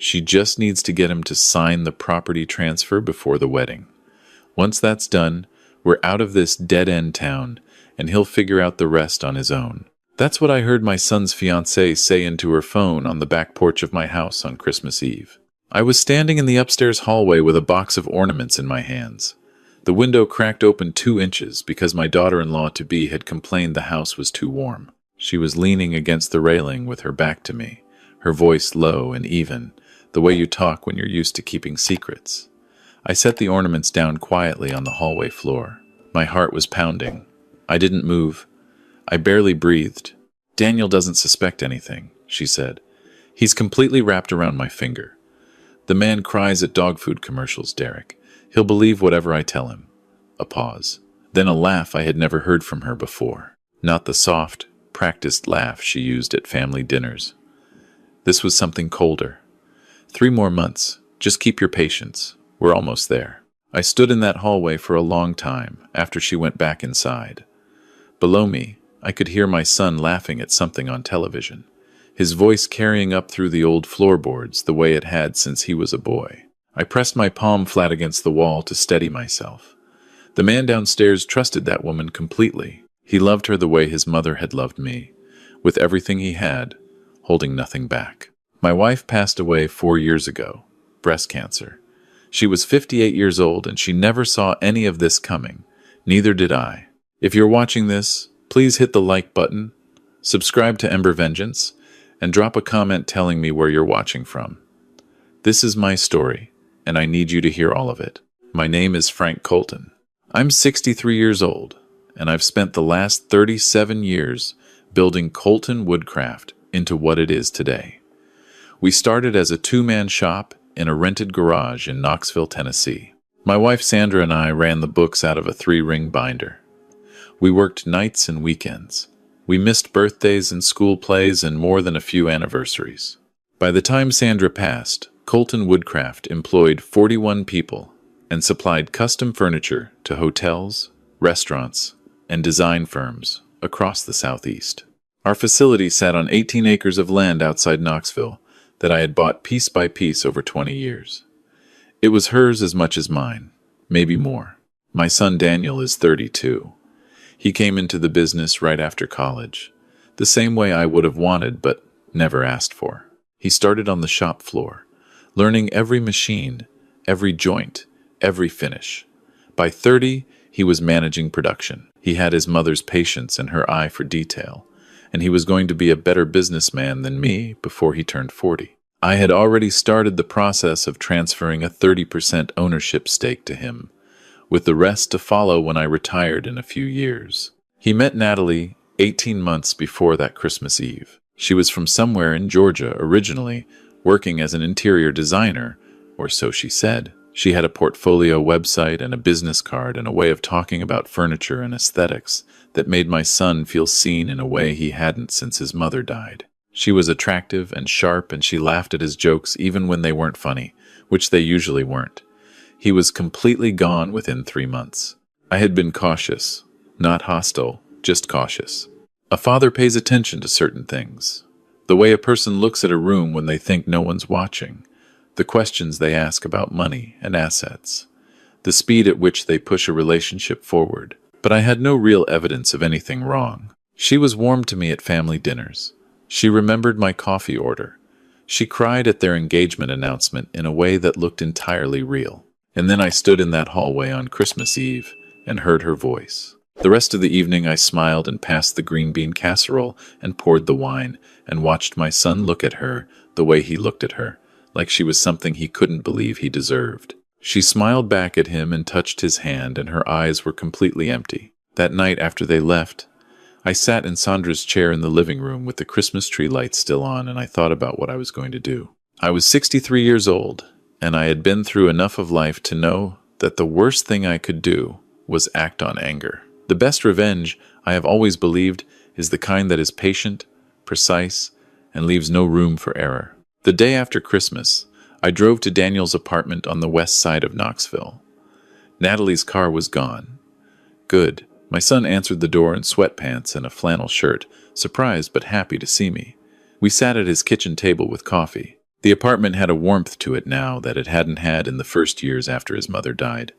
She just needs to get him to sign the property transfer before the wedding. Once that's done, we're out of this dead-end town, and he'll figure out the rest on his own. That's what I heard my son's fiancée say into her phone on the back porch of my house on Christmas Eve. I was standing in the upstairs hallway with a box of ornaments in my hands. The window cracked open 2 inches because my daughter-in-law-to-be had complained the house was too warm. She was leaning against the railing with her back to me, her voice low and even, the way you talk when you're used to keeping secrets. I set the ornaments down quietly on the hallway floor. My heart was pounding. I didn't move. I barely breathed. "Daniel doesn't suspect anything," she said. "He's completely wrapped around my finger. The man cries at dog food commercials, Derek. He'll believe whatever I tell him." A pause. Then a laugh I had never heard from her before. Not the soft, practiced laugh she used at family dinners. This was something colder. 3 more months. Just keep your patience. We're almost there. I stood in that hallway for a long time after she went back inside. Below me, I could hear my son laughing at something on television, his voice carrying up through the old floorboards the way it had since he was a boy. I pressed my palm flat against the wall to steady myself. The man downstairs trusted that woman completely. He loved her the way his mother had loved me, with everything he had, holding nothing back. My wife passed away 4 years ago, breast cancer. She was 58 years old and she never saw any of this coming. Neither did I. If you're watching this, please hit the like button, subscribe to Ember Vengeance, and drop a comment telling me where you're watching from. This is my story, and I need you to hear all of it. My name is Frank Colton. I'm 63 years old, and I've spent the last 37 years building Colton Woodcraft into what it is today. We started as a 2-man shop in a rented garage in Knoxville, Tennessee. My wife Sandra and I ran the books out of a 3-ring binder. We worked nights and weekends. We missed birthdays and school plays and more than a few anniversaries. By the time Sandra passed, Colton Woodcraft employed 41 people and supplied custom furniture to hotels, restaurants, and design firms across the Southeast. Our facility sat on 18 acres of land outside Knoxville that I had bought piece by piece over 20 years. It was hers as much as mine, maybe more. My son Daniel is 32. He came into the business right after college, the same way I would have wanted but never asked for. He started on the shop floor, learning every machine, every joint, every finish. By 30, he was managing production. He had his mother's patience and her eye for detail, and he was going to be a better businessman than me before he turned 40. I had already started the process of transferring a 30% ownership stake to him, with the rest to follow when I retired in a few years. He met Natalie 18 months before that Christmas Eve. She was from somewhere in Georgia originally, working as an interior designer, or so she said. She had a portfolio website and a business card and a way of talking about furniture and aesthetics that made my son feel seen in a way he hadn't since his mother died. She was attractive and sharp, and she laughed at his jokes even when they weren't funny, which they usually weren't. He was completely gone within 3 months. I had been cautious, not hostile, just cautious. A father pays attention to certain things. The way a person looks at a room when they think no one's watching, the questions they ask about money and assets, the speed at which they push a relationship forward. But I had no real evidence of anything wrong. She was warm to me at family dinners. She remembered my coffee order. She cried at their engagement announcement in a way that looked entirely real. And then I stood in that hallway on Christmas Eve and heard her voice. The rest of the evening I smiled and passed the green bean casserole and poured the wine and watched my son look at her the way he looked at her, like she was something he couldn't believe he deserved. She smiled back at him and touched his hand, and her eyes were completely empty. That night after they left, I sat in Sandra's chair in the living room with the Christmas tree lights still on, and I thought about what I was going to do. I was 63 years old, and I had been through enough of life to know that the worst thing I could do was act on anger. The best revenge, I have always believed, is the kind that is patient, precise, and leaves no room for error. The day after Christmas, I drove to Daniel's apartment on the west side of Knoxville. Natalie's car was gone. Good. My son answered the door in sweatpants and a flannel shirt, surprised but happy to see me. We sat at his kitchen table with coffee. The apartment had a warmth to it now that it hadn't had in the first years after his mother died.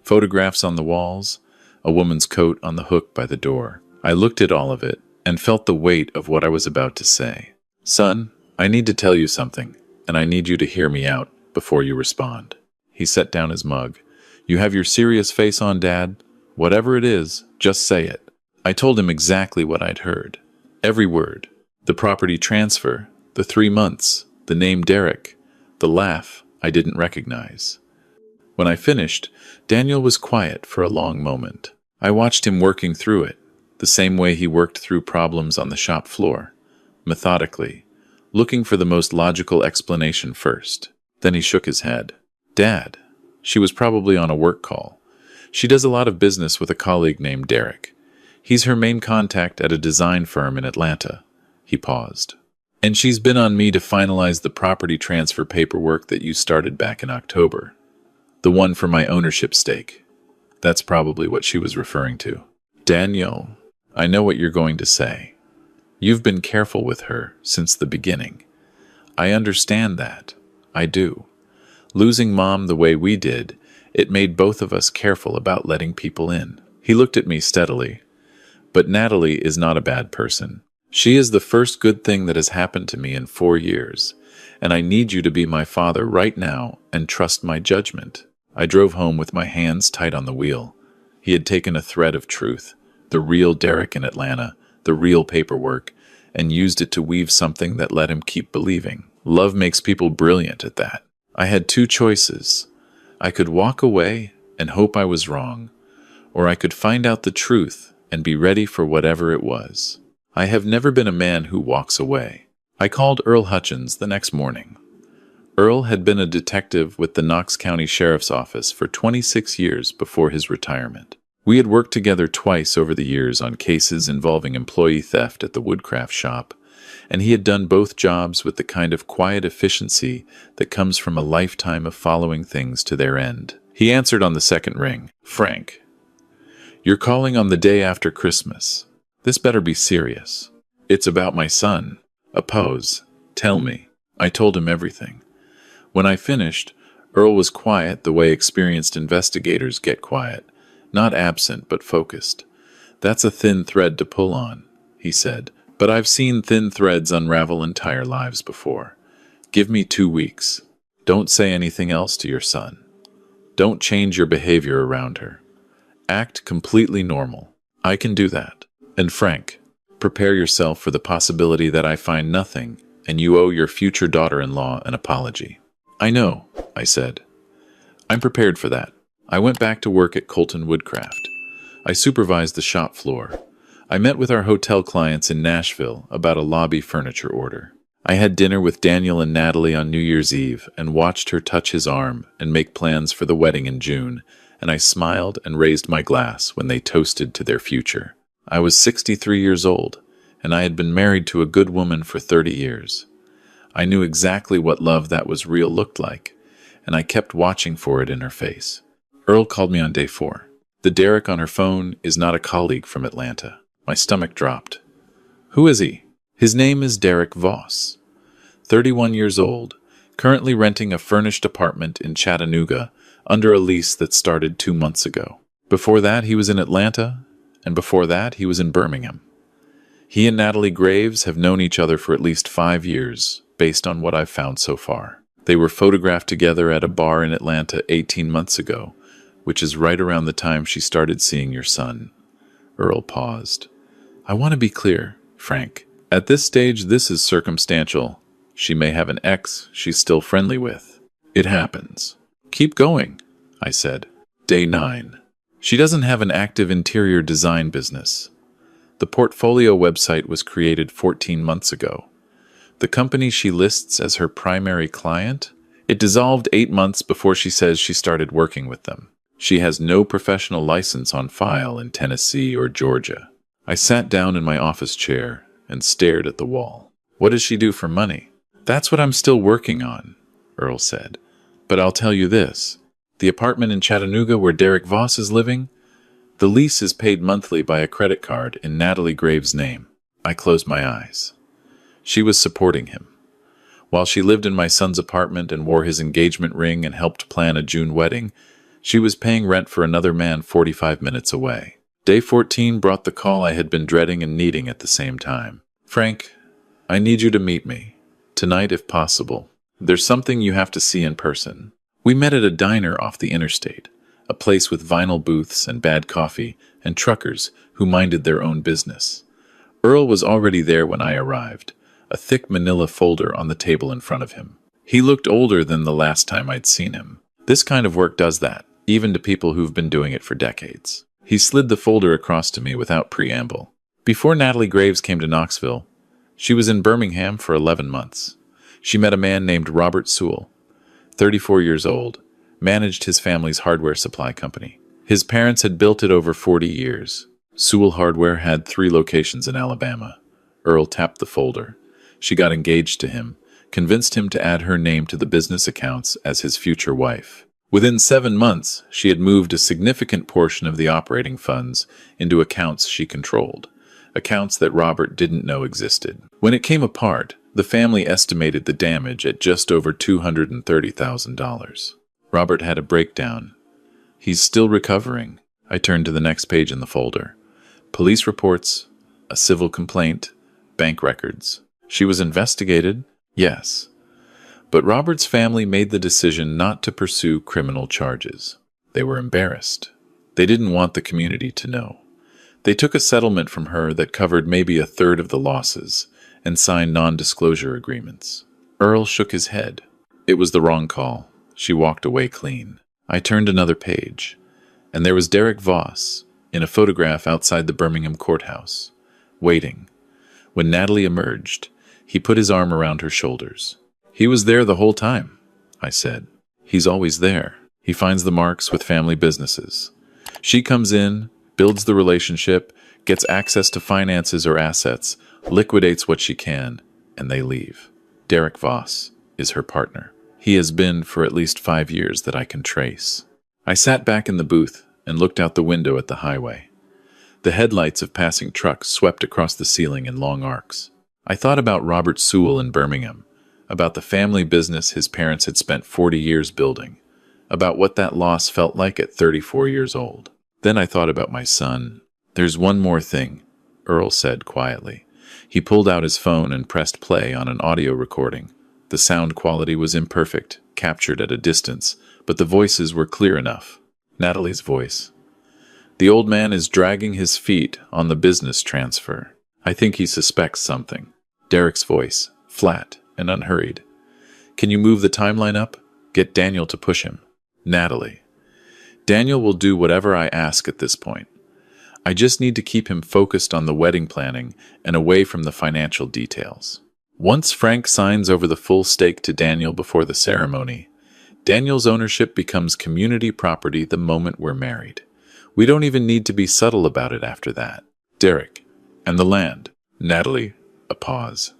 Photographs on the walls, a woman's coat on the hook by the door. I looked at all of it and felt the weight of what I was about to say. Son, I need to tell you something, and I need you to hear me out before you respond. He set down his mug. You have your serious face on, Dad. Whatever it is, just say it. I told him exactly what I'd heard. Every word. The property transfer, the 3 months, the name Derek, the laugh I didn't recognize. When I finished, Daniel was quiet for a long moment. I watched him working through it, the same way he worked through problems on the shop floor, methodically, looking for the most logical explanation first. Then he shook his head. Dad, she was probably on a work call. She does a lot of business with a colleague named Derek. He's her main contact at a design firm in Atlanta. He paused. And she's been on me to finalize the property transfer paperwork that you started back in October. The one for my ownership stake. That's probably what she was referring to. Daniel, I know what you're going to say. You've been careful with her since the beginning. I understand that. I do. Losing Mom the way we did, it made both of us careful about letting people in. He looked at me steadily. But Natalie is not a bad person. She is the first good thing that has happened to me in 4 years, and I need you to be my father right now and trust my judgment. I drove home with my hands tight on the wheel. He had taken a thread of truth, the real Derek in Atlanta, the real paperwork, and used it to weave something that let him keep believing. Love makes people brilliant at that. I had 2 choices. I could walk away and hope I was wrong, or I could find out the truth and be ready for whatever it was. I have never been a man who walks away. I called Earl Hutchins the next morning. Earl had been a detective with the Knox County Sheriff's Office for 26 years before his retirement. We had worked together twice over the years on cases involving employee theft at the woodcraft shop, and he had done both jobs with the kind of quiet efficiency that comes from a lifetime of following things to their end. He answered on the second ring. Frank, you're calling on the day after Christmas. This better be serious. It's about my son. Oppose. Tell me. I told him everything. When I finished, Earl was quiet the way experienced investigators get quiet. Not absent, but focused. That's a thin thread to pull on, he said. But I've seen thin threads unravel entire lives before. Give me 2 weeks. Don't say anything else to your son. Don't change your behavior around her. Act completely normal. I can do that. And Frank, prepare yourself for the possibility that I find nothing and you owe your future daughter-in-law an apology. I know, I said. I'm prepared for that. I went back to work at Colton Woodcraft. I supervised the shop floor. I met with our hotel clients in Nashville about a lobby furniture order. I had dinner with Daniel and Natalie on New Year's Eve and watched her touch his arm and make plans for the wedding in June, and I smiled and raised my glass when they toasted to their future. I was 63 years old, and I had been married to a good woman for 30 years. I knew exactly what love that was real looked like, and I kept watching for it in her face. Earl called me on day 4. The Derek on her phone is not a colleague from Atlanta. My stomach dropped. Who is he? His name is Derek Voss. 31 years old, currently renting a furnished apartment in Chattanooga under a lease that started 2 months ago. Before that, he was in Atlanta, and before that, he was in Birmingham. He and Natalie Graves have known each other for at least 5 years, based on what I've found so far. They were photographed together at a bar in Atlanta 18 months ago, which is right around the time she started seeing your son. Earl paused. I want to be clear, Frank. At this stage, this is circumstantial. She may have an ex she's still friendly with. It happens. Keep going, I said. Day 9. She doesn't have an active interior design business. The portfolio website was created 14 months ago. The company she lists as her primary client, it dissolved 8 months before she says she started working with them. She has no professional license on file in Tennessee or Georgia. I sat down in my office chair and stared at the wall. What does she do for money? That's what I'm still working on, Earl said. But I'll tell you this. The apartment in Chattanooga where Derek Voss is living, the lease is paid monthly by a credit card in Natalie Graves' name. I closed my eyes. She was supporting him. While she lived in my son's apartment and wore his engagement ring and helped plan a June wedding, she was paying rent for another man 45 minutes away. Day 14 brought the call I had been dreading and needing at the same time. Frank, I need you to meet me. Tonight, if possible. There's something you have to see in person. We met at a diner off the interstate, a place with vinyl booths and bad coffee and truckers who minded their own business. Earl was already there when I arrived, a thick manila folder on the table in front of him. He looked older than the last time I'd seen him. This kind of work does that, even to people who've been doing it for decades. He slid the folder across to me without preamble. Before Natalie Graves came to Knoxville, she was in Birmingham for 11 months. She met a man named Robert Sewell, 34 years old, managed his family's hardware supply company. His parents had built it over 40 years. Sewell Hardware had 3 locations in Alabama. Earl tapped the folder. She got engaged to him, convinced him to add her name to the business accounts as his future wife. Within 7 months, she had moved a significant portion of the operating funds into accounts she controlled, accounts that Robert didn't know existed. When it came apart, the family estimated the damage at just over $230,000. Robert had a breakdown. He's still recovering. I turned to the next page in the folder. Police reports, a civil complaint, bank records. She was investigated, yes. But Robert's family made the decision not to pursue criminal charges. They were embarrassed. They didn't want the community to know. They took a settlement from her that covered maybe a third of the losses and signed non-disclosure agreements. Earl shook his head. It was the wrong call. She walked away clean. I turned another page, and there was Derek Voss in a photograph outside the Birmingham courthouse, waiting. When Natalie emerged, he put his arm around her shoulders. He was there the whole time, I said. He's always there. He finds the marks with family businesses. She comes in, builds the relationship, gets access to finances or assets, liquidates what she can, and they leave. Derek Voss is her partner. He has been for at least 5 years that I can trace. I sat back in the booth and looked out the window at the highway. The headlights of passing trucks swept across the ceiling in long arcs. I thought about Robert Sewell in Birmingham, about the family business his parents had spent 40 years building, about what that loss felt like at 34 years old. Then I thought about my son. There's one more thing, Earl said quietly. He pulled out his phone and pressed play on an audio recording. The sound quality was imperfect, captured at a distance, but the voices were clear enough. Natalie's voice. The old man is dragging his feet on the business transfer. I think he suspects something. Derek's voice, flat and unhurried. Can you move the timeline up? Get Daniel to push him. Natalie. Daniel will do whatever I ask at this point. I just need to keep him focused on the wedding planning and away from the financial details. Once Frank signs over the full stake to Daniel before the ceremony, Daniel's ownership becomes community property the moment we're married. We don't even need to be subtle about it after that. Derek. And the land. Natalie. A pause.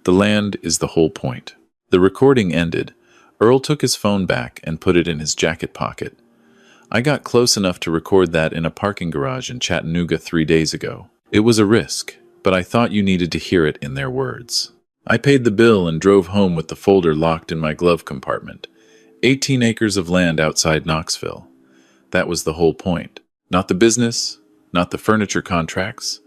The land is the whole point. The recording ended. Earl took his phone back and put it in his jacket pocket. I got close enough to record that in a parking garage in Chattanooga 3 days ago. It was a risk, but I thought you needed to hear it in their words. I paid the bill and drove home with the folder locked in my glove compartment. 18 acres of land outside Knoxville. That was the whole point. Not the business, not the furniture contracts,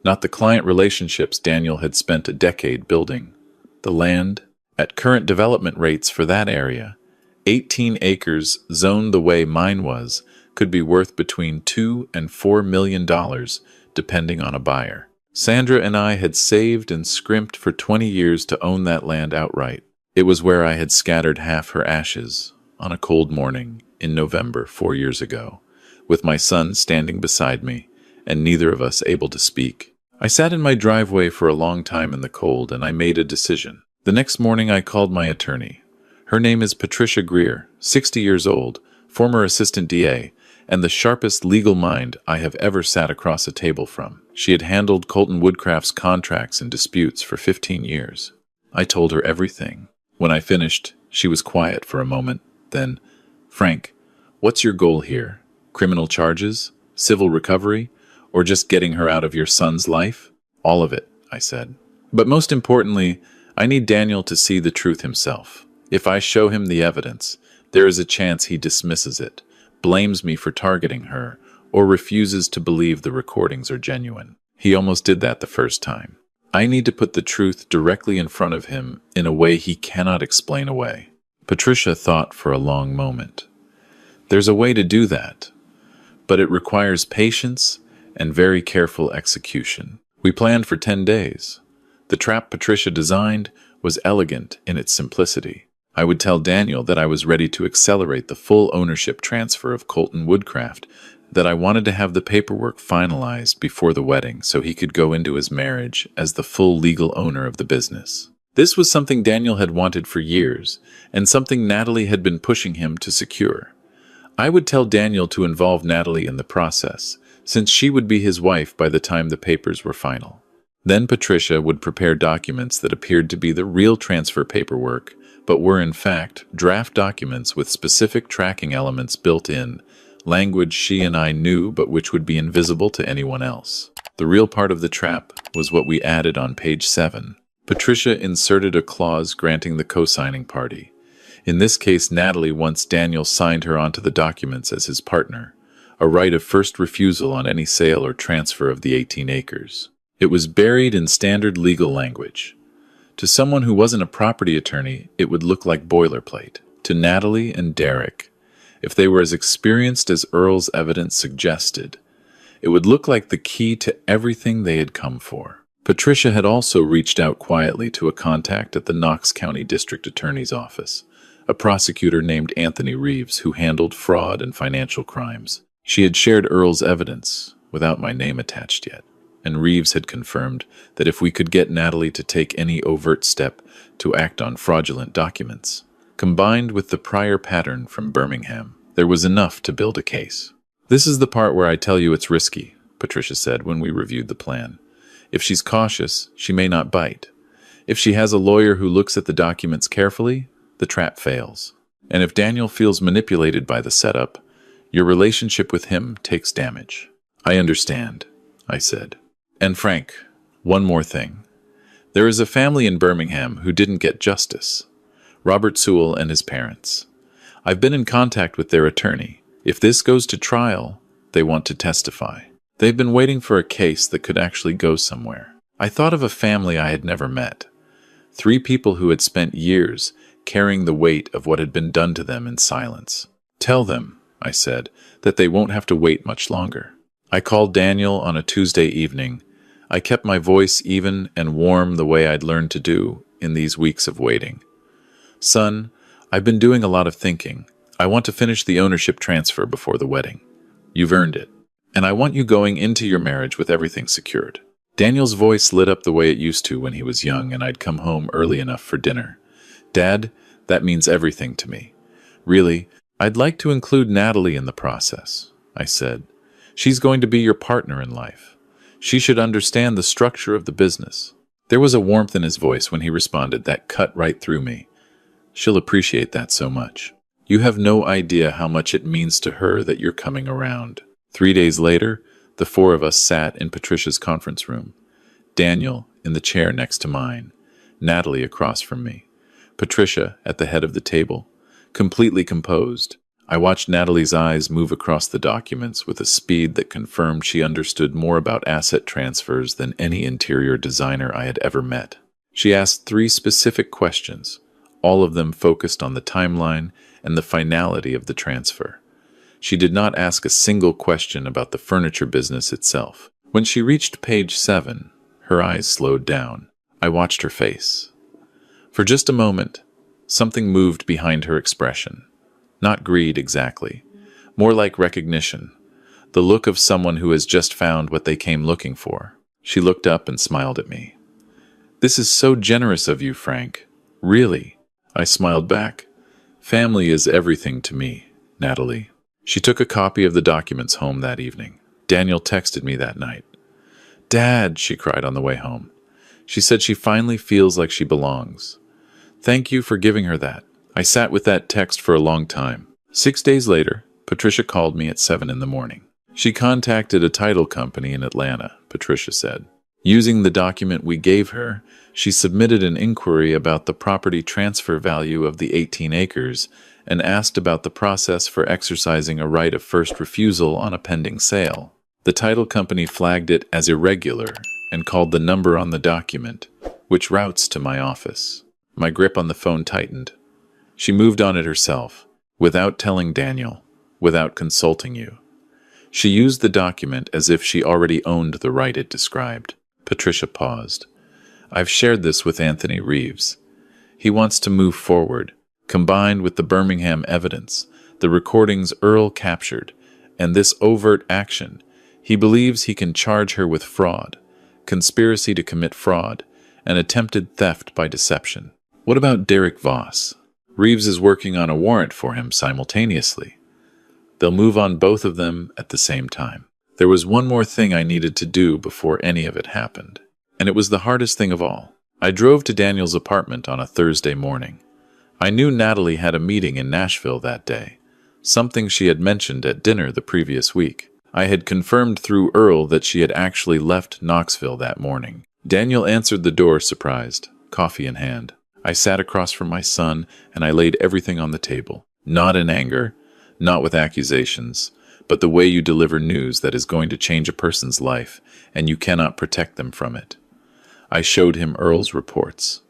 not the client relationships Daniel had spent a decade building. The land, at current development rates for that area, 18 acres zoned the way mine was, could be worth between $2 and $4 million, depending on a buyer. Sandra and I had saved and scrimped for 20 years to own that land outright. It was where I had scattered half her ashes on a cold morning in November 4 years ago, with my son standing beside me and neither of us able to speak. I sat in my driveway for a long time in the cold, and I made a decision. The next morning I called my attorney. Her name is Patricia Greer, 60 years old, former assistant DA, and the sharpest legal mind I have ever sat across a table from. She had handled Colton Woodcraft's contracts and disputes for 15 years. I told her everything. When I finished, she was quiet for a moment. Then, Frank, what's your goal here? Criminal charges? Civil recovery? Or just getting her out of your son's life? All of it, I said. But most importantly, I need Daniel to see the truth himself. If I show him the evidence, there is a chance he dismisses it, blames me for targeting her, or refuses to believe the recordings are genuine. He almost did that the first time. I need to put the truth directly in front of him in a way he cannot explain away. Patricia thought for a long moment. There's a way to do that, but it requires patience and very careful execution. We planned for 10 days. The trap Patricia designed was elegant in its simplicity. I would tell Daniel that I was ready to accelerate the full ownership transfer of Colton Woodcraft, that I wanted to have the paperwork finalized before the wedding so he could go into his marriage as the full legal owner of the business. This was something Daniel had wanted for years, and something Natalie had been pushing him to secure. I would tell Daniel to involve Natalie in the process, since she would be his wife by the time the papers were final. Then Patricia would prepare documents that appeared to be the real transfer paperwork, but were in fact draft documents with specific tracking elements built in, language she and I knew but which would be invisible to anyone else. The real part of the trap was what we added on page 7. Patricia inserted a clause granting the co-signing party, in this case Natalie, once Daniel signed her onto the documents as his partner, a right of first refusal on any sale or transfer of the 18 acres. It was buried in standard legal language. To someone who wasn't a property attorney, it would look like boilerplate. To Natalie and Derek, if they were as experienced as Earl's evidence suggested, it would look like the key to everything they had come for. Patricia had also reached out quietly to a contact at the Knox County District Attorney's Office, a prosecutor named Anthony Reeves who handled fraud and financial crimes. She had shared Earl's evidence, without my name attached yet, and Reeves had confirmed that if we could get Natalie to take any overt step to act on fraudulent documents, combined with the prior pattern from Birmingham, there was enough to build a case. "This is the part where I tell you it's risky," Patricia said when we reviewed the plan. "If she's cautious, she may not bite. If she has a lawyer who looks at the documents carefully, the trap fails. And if Daniel feels manipulated by the setup, your relationship with him takes damage." "I understand," I said. "And Frank, one more thing. There is a family in Birmingham who didn't get justice. Robert Sewell and his parents. I've been in contact with their attorney. If this goes to trial, they want to testify. They've been waiting for a case that could actually go somewhere. I thought of a family I had never met. 3 people who had spent years carrying the weight of what had been done to them in silence. Tell them," I said, "that they won't have to wait much longer." I called Daniel on a Tuesday evening. I kept my voice even and warm the way I'd learned to do in these weeks of waiting. "Son, I've been doing a lot of thinking. I want to finish the ownership transfer before the wedding. You've earned it. And I want you going into your marriage with everything secured." Daniel's voice lit up the way it used to when he was young and I'd come home early enough for dinner. "Dad, that means everything to me. Really, I'd like to include Natalie in the process," I said. "She's going to be your partner in life. She should understand the structure of the business." There was a warmth in his voice when he responded that cut right through me. "She'll appreciate that so much. You have no idea how much it means to her that you're coming around." 3 days later, the 4 of us sat in Patricia's conference room. Daniel in the chair next to mine, Natalie across from me, Patricia at the head of the table, completely composed. I watched Natalie's eyes move across the documents with a speed that confirmed she understood more about asset transfers than any interior designer I had ever met. She asked 3 specific questions, all of them focused on the timeline and the finality of the transfer. She did not ask a single question about the furniture business itself. When she reached page 7, her eyes slowed down. I watched her face. For just a moment, something moved behind her expression. Not greed exactly, more like recognition, the look of someone who has just found what they came looking for. She looked up and smiled at me. "This is so generous of you, Frank. Really?" I smiled back. "Family is everything to me, Natalie." She took a copy of the documents home that evening. Daniel texted me that night. "Dad," she cried on the way home. She said she finally feels like she belongs. Thank you for giving her that. I sat with that text for a long time. 6 days later, Patricia called me at 7 in the morning. She contacted a title company in Atlanta, Patricia said. Using the document we gave her, she submitted an inquiry about the property transfer value of the 18 acres and asked about the process for exercising a right of first refusal on a pending sale. The title company flagged it as irregular and called the number on the document, which routes to my office. My grip on the phone tightened. She moved on it herself, without telling Daniel, without consulting you. She used the document as if she already owned the right it described. Patricia paused. I've shared this with Anthony Reeves. He wants to move forward, combined with the Birmingham evidence, the recordings Earl captured, and this overt action. He believes he can charge her with fraud, conspiracy to commit fraud, and attempted theft by deception. What about Derek Voss? Reeves is working on a warrant for him simultaneously. They'll move on both of them at the same time. There was one more thing I needed to do before any of it happened, and it was the hardest thing of all. I drove to Daniel's apartment on a Thursday morning. I knew Natalie had a meeting in Nashville that day, something she had mentioned at dinner the previous week. I had confirmed through Earl that she had actually left Knoxville that morning. Daniel answered the door surprised, coffee in hand. I sat across from my son and I laid everything on the table. Not in anger, not with accusations, but the way you deliver news that is going to change a person's life, and you cannot protect them from it. I showed him Earl's reports.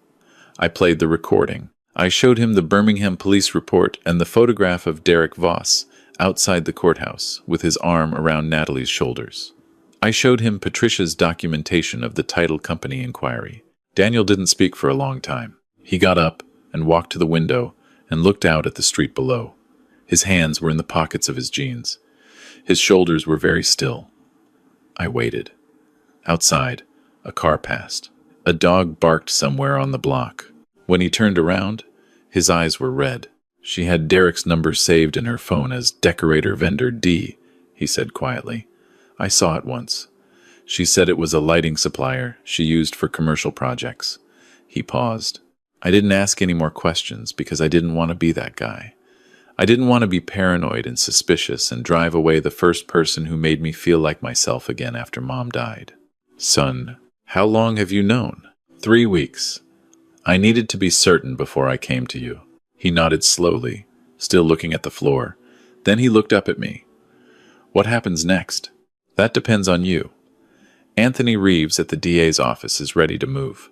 I played the recording. I showed him the Birmingham police report and the photograph of Derek Voss outside the courthouse with his arm around Natalie's shoulders. I showed him Patricia's documentation of the title company inquiry. Daniel didn't speak for a long time. He got up and walked to the window and looked out at the street below. His hands were in the pockets of his jeans. His shoulders were very still. I waited. Outside, a car passed. A dog barked somewhere on the block. When he turned around, his eyes were red. She had Derek's number saved in her phone as Decorator Vendor D, he said quietly. I saw it once. She said it was a lighting supplier she used for commercial projects. He paused. I didn't ask any more questions because I didn't want to be that guy. I didn't want to be paranoid and suspicious and drive away the first person who made me feel like myself again after Mom died. Son, how long have you known? 3 weeks. I needed to be certain before I came to you. He nodded slowly, still looking at the floor. Then he looked up at me. What happens next? That depends on you. Anthony Reeves at the DA's office is ready to move.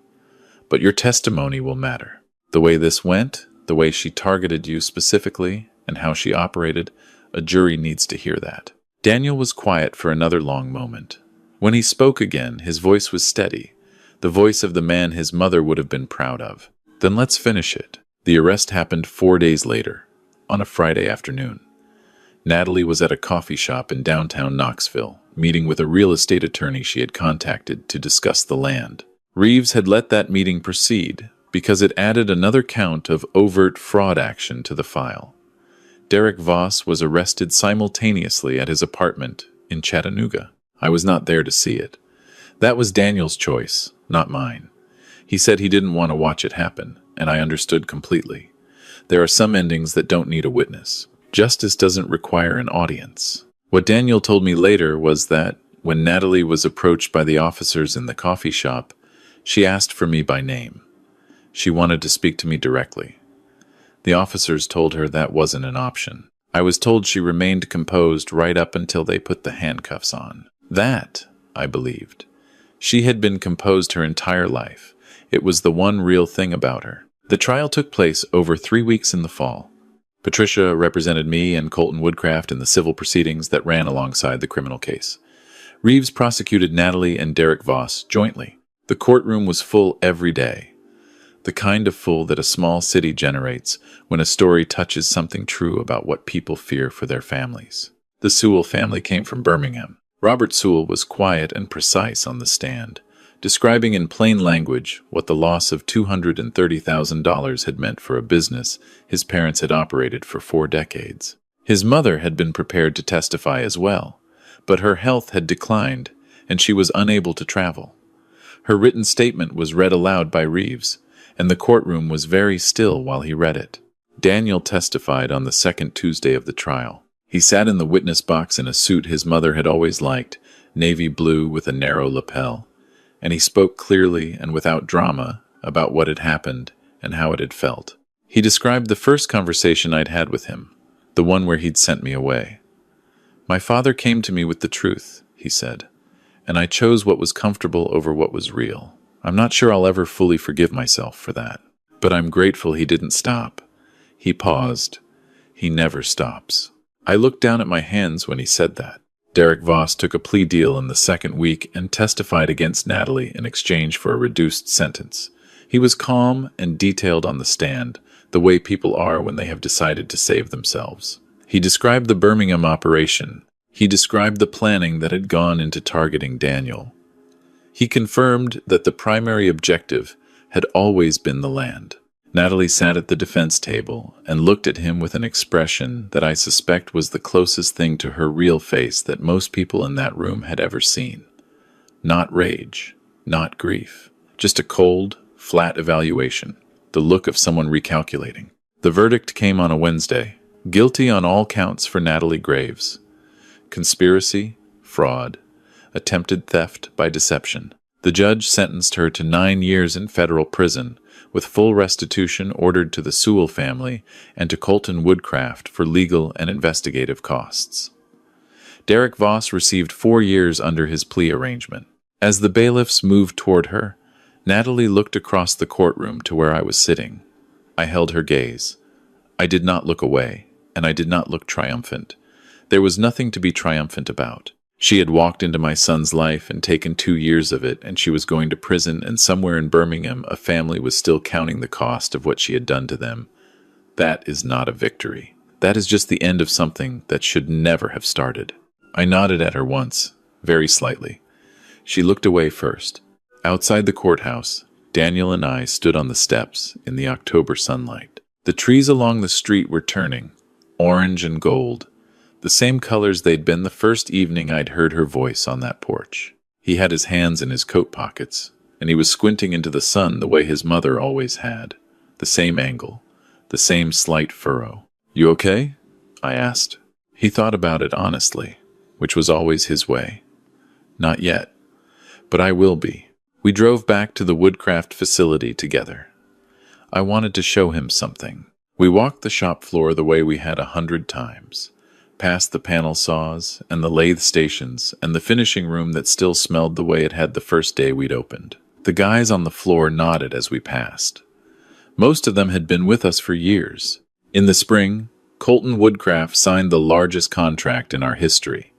But your testimony will matter. The way this went, the way she targeted you specifically, and how she operated, a jury needs to hear that. Daniel was quiet for another long moment. When he spoke again, his voice was steady, the voice of the man his mother would have been proud of. Then let's finish it. The arrest happened 4 days later, on a Friday afternoon. Natalie was at a coffee shop in downtown Knoxville, meeting with a real estate attorney she had contacted to discuss the land. Reeves had let that meeting proceed because it added another count of overt fraud action to the file. Derek Voss was arrested simultaneously at his apartment in Chattanooga. I was not there to see it. That was Daniel's choice, not mine. He said he didn't want to watch it happen, and I understood completely. There are some endings that don't need a witness. Justice doesn't require an audience. What Daniel told me later was that when Natalie was approached by the officers in the coffee shop, she asked for me by name. She wanted to speak to me directly. The officers told her that wasn't an option. I was told she remained composed right up until they put the handcuffs on. That, I believed. She had been composed her entire life. It was the one real thing about her. The trial took place over 3 weeks in the fall. Patricia represented me and Colton Woodcraft in the civil proceedings that ran alongside the criminal case. Reeves prosecuted Natalie and Derek Voss jointly. The courtroom was full every day. The kind of full that a small city generates when a story touches something true about what people fear for their families. The Sewell family came from Birmingham. Robert Sewell was quiet and precise on the stand, describing in plain language what the loss of $230,000 had meant for a business his parents had operated for 4 decades. His mother had been prepared to testify as well, but her health had declined and she was unable to travel. Her written statement was read aloud by Reeves, and the courtroom was very still while he read it. Daniel testified on the second Tuesday of the trial. He sat in the witness box in a suit his mother had always liked, navy blue with a narrow lapel. and he spoke clearly and without drama about what had happened and how it had felt. He described the first conversation I'd had with him, the one where he'd sent me away. "My father came to me with the truth," he said, "and I chose what was comfortable over what was real. I'm not sure I'll ever fully forgive myself for that, but I'm grateful he didn't stop." He paused. He never stops. I looked down at my hands when he said that. Derek Voss took a plea deal in the second week and testified against Natalie in exchange for a reduced sentence. He was calm and detailed on the stand, the way people are when they have decided to save themselves. He described the Birmingham operation. He described the planning that had gone into targeting Daniel. He confirmed that the primary objective had always been the land. Natalie sat at the defense table and looked at him with an expression that I suspect was the closest thing to her real face that most people in that room had ever seen. Not rage, not grief, just a cold, flat evaluation, the look of someone recalculating. The verdict came on a Wednesday. Guilty on all counts for Natalie Graves. Conspiracy, fraud, attempted theft by deception. The judge sentenced her to 9 years in federal prison, with full restitution ordered to the Sewell family and to Colton Woodcraft for legal and investigative costs. Derek Voss received 4 years under his plea arrangement. As the bailiffs moved toward her, Natalie looked across the courtroom to where I was sitting. I held her gaze. I did not look away, and I did not look triumphant. There was nothing to be triumphant about. She had walked into my son's life and taken 2 years of it, and she was going to prison, and somewhere in Birmingham a family was still counting the cost of what she had done to them. That is not a victory. That is just the end of something that should never have started. I nodded at her once, very slightly. She looked away first. Outside the courthouse, Daniel and I stood on the steps in the October sunlight. The trees along the street were turning, orange and gold, the same colors they'd been the first evening I'd heard her voice on that porch. He had his hands in his coat pockets, and he was squinting into the sun the way his mother always had. The same angle, the same slight furrow. "You okay?" I asked. He thought about it honestly, which was always his way. "Not yet, but I will be." We drove back to the Woodcraft facility together. I wanted to show him something. We walked the shop floor the way we had 100 times. Past the panel saws and the lathe stations and the finishing room that still smelled the way it had the first day we'd opened. The guys on the floor nodded as we passed. Most of them had been with us for years. In the spring, Colton Woodcraft signed the largest contract in our history.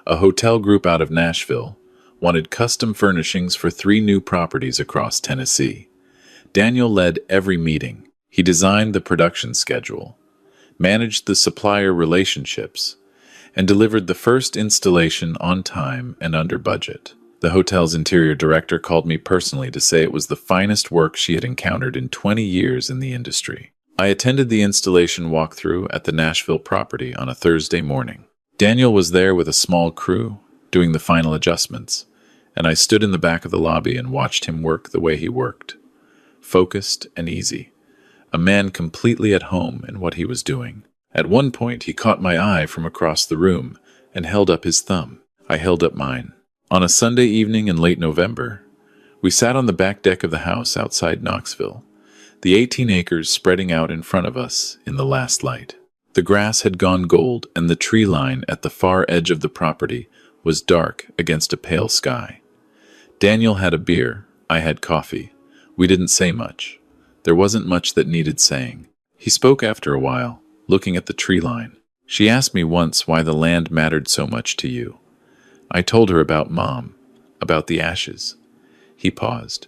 A hotel group out of Nashville wanted custom furnishings for 3 new properties across Tennessee. Daniel led every meeting. He designed the production schedule, managed the supplier relationships, and delivered the first installation on time and under budget. The hotel's interior director called me personally to say it was the finest work she had encountered in 20 years in the industry. I attended the installation walkthrough at the Nashville property on a Thursday morning. Daniel was there with a small crew, doing the final adjustments, and I stood in the back of the lobby and watched him work the way he worked. Focused and easy. A man completely at home in what he was doing. At one point, he caught my eye from across the room and held up his thumb. I held up mine. On a Sunday evening in late November, we sat on the back deck of the house outside Knoxville, the 18 acres spreading out in front of us in the last light. The grass had gone gold, and the tree line at the far edge of the property was dark against a pale sky. Daniel had a beer. I had coffee. We didn't say much. There wasn't much that needed saying. He spoke after a while, looking at the tree line. "She asked me once why the land mattered so much to you. I told her about Mom, about the ashes." He paused.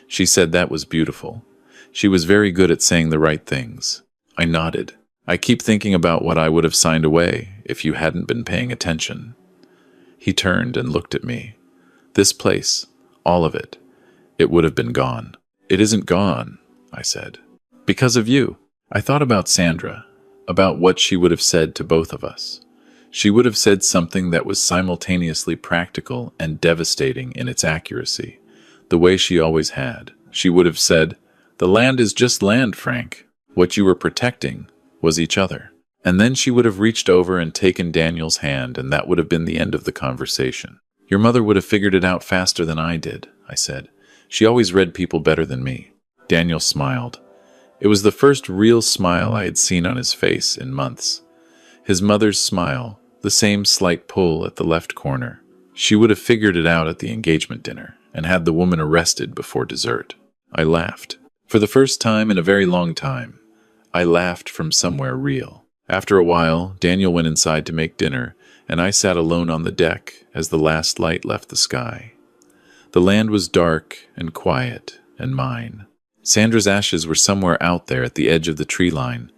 "She said that was beautiful. She was very good at saying the right things." I nodded. "I keep thinking about what I would have signed away if you hadn't been paying attention." He turned and looked at me. "This place, all of it, it would have been gone." "It isn't gone," I said. "Because of you." I thought about Sandra, about what she would have said to both of us. She would have said something that was simultaneously practical and devastating in its accuracy, the way she always had. She would have said, "The land is just land, Frank. What you were protecting was each other." And then she would have reached over and taken Daniel's hand, and that would have been the end of the conversation. Your mother would have figured it out faster than I did, I said. She always read people better than me. Daniel smiled. It was the first real smile I had seen on his face in months. His mother's smile, the same slight pull at the left corner. She would have figured it out at the engagement dinner and had the woman arrested before dessert. I laughed. For the first time in a very long time, I laughed from somewhere real. After a while, Daniel went inside to make dinner, and I sat alone on the deck as the last light left the sky. The land was dark and quiet and mine. Sandra's ashes were somewhere out there at the edge of the tree line,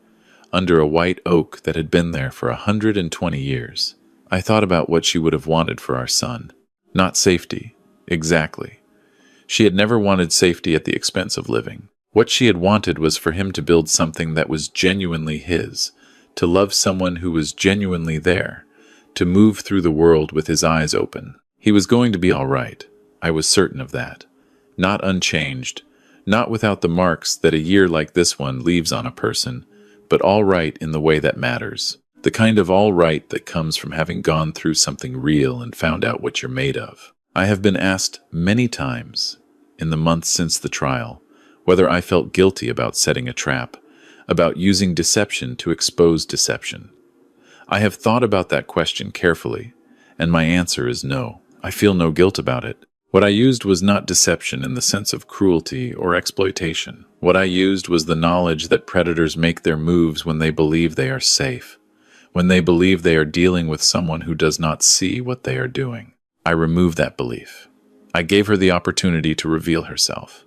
under a white oak that had been there for 120 years. I thought about what she would have wanted for our son. Not safety, exactly. She had never wanted safety at the expense of living. What she had wanted was for him to build something that was genuinely his, to love someone who was genuinely there, to move through the world with his eyes open. He was going to be all right. I was certain of that. Not unchanged, not without the marks that a year like this one leaves on a person, but all right in the way that matters. The kind of all right that comes from having gone through something real and found out what you're made of. I have been asked many times, in the months since the trial, whether I felt guilty about setting a trap, about using deception to expose deception. I have thought about that question carefully, and my answer is no. I feel no guilt about it. What I used was not deception in the sense of cruelty or exploitation. What I used was the knowledge that predators make their moves when they believe they are safe, when they believe they are dealing with someone who does not see what they are doing. I removed that belief. I gave her the opportunity to reveal herself.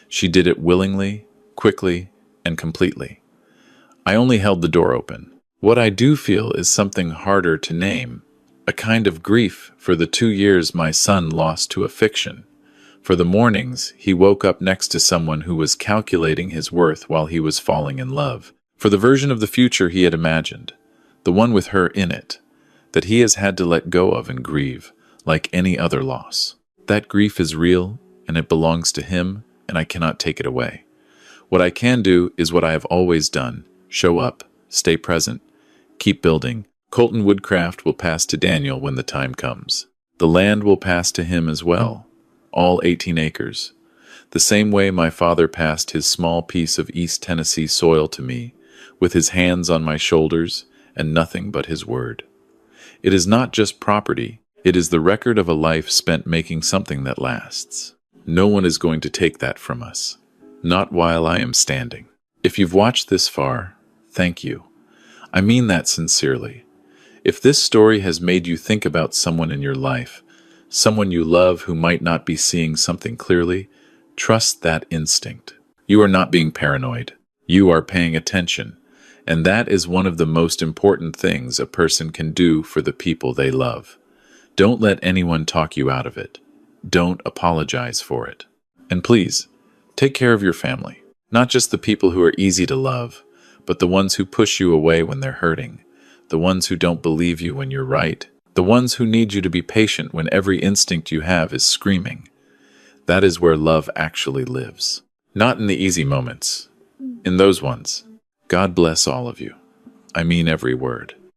She did it willingly, quickly, and completely. I only held the door open. What I do feel is something harder to name, a kind of grief for the 2 years my son lost to a fiction, for the mornings he woke up next to someone who was calculating his worth while he was falling in love, for the version of the future he had imagined, the one with her in it, that he has had to let go of and grieve, like any other loss. That grief is real, and it belongs to him, and I cannot take it away. What I can do is what I have always done: show up, stay present, keep building. Colton Woodcraft will pass to Daniel when the time comes. The land will pass to him as well, all 18 acres. The same way my father passed his small piece of East Tennessee soil to me, with his hands on my shoulders and nothing but his word. It is not just property, it is the record of a life spent making something that lasts. No one is going to take that from us. Not while I am standing. If you've watched this far, thank you. I mean that sincerely. If this story has made you think about someone in your life, someone you love who might not be seeing something clearly, trust that instinct. You are not being paranoid. You are paying attention. And that is one of the most important things a person can do for the people they love. Don't let anyone talk you out of it. Don't apologize for it. And please, take care of your family. Not just the people who are easy to love, but the ones who push you away when they're hurting, the ones who don't believe you when you're right, the ones who need you to be patient when every instinct you have is screaming. That is where love actually lives. Not in the easy moments. In those ones. God bless all of you. I mean every word.